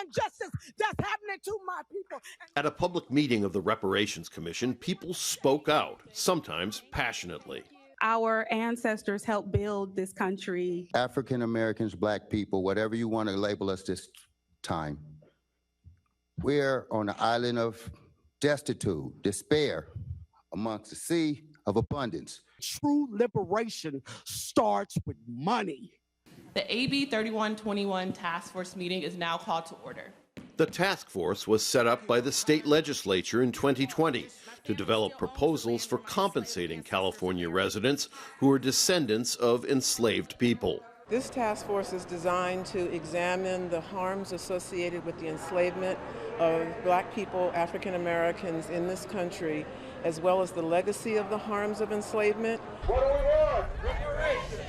injustice that's happening to my people. At a public meeting of the Reparations Commission, people spoke out, sometimes passionately. Our ancestors helped build this country. African Americans, Black people, whatever you want to label us this time, we're on the island of destitute, despair, amongst the sea of abundance. True liberation starts with money. The AB 3121 Task Force meeting is now called to order. The task force was set up by the state legislature in 2020 to develop proposals for compensating California residents who are descendants of enslaved people. This task force is designed to examine the harms associated with the enslavement of Black people, African Americans in this country, as well as the legacy of the harms of enslavement. What do we want? Reparations!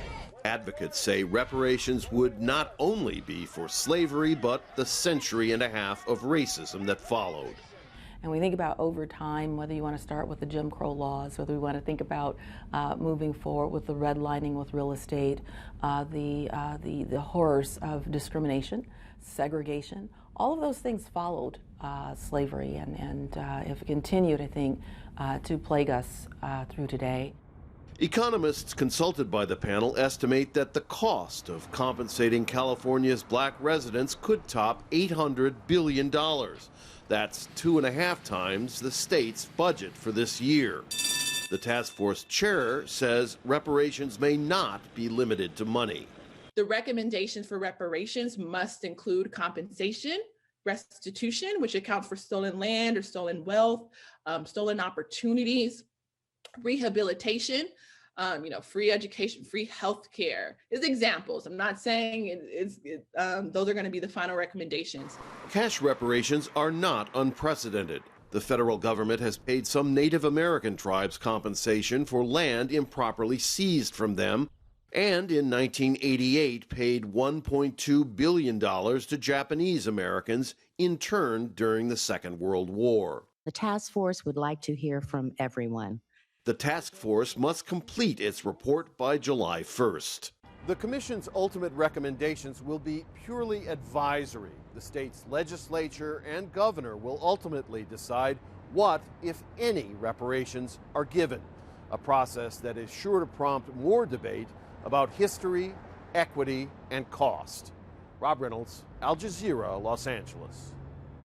Advocates say reparations would not only be for slavery, but the century and a half of racism that followed. And we think about over time, whether you want to start with the Jim Crow laws, whether we want to think about moving forward with the redlining with real estate, the horrors of discrimination, segregation, all of those things followed slavery and have continued, I think, to plague us through today. Economists consulted by the panel estimate that the cost of compensating California's Black residents could top $800 billion. That's 2.5 times the state's budget for this year. The task force chair says reparations may not be limited to money. The recommendations for reparations must include compensation, restitution, which accounts for stolen land or stolen wealth, stolen opportunities, rehabilitation, free education, free health care is examples. I'm not saying those are going to be the final recommendations. Cash reparations are not unprecedented. The federal government has paid some Native American tribes compensation for land improperly seized from them, and in 1988 paid $1.2 billion to Japanese Americans interned during the Second World War. The task force would like to hear from everyone. The task force must complete its report by July 1st. The Commission's ultimate recommendations will be purely advisory. The state's legislature and governor will ultimately decide what, if any, reparations are given, a process that is sure to prompt more debate about history, equity, and cost. Rob Reynolds, Al Jazeera, Los Angeles.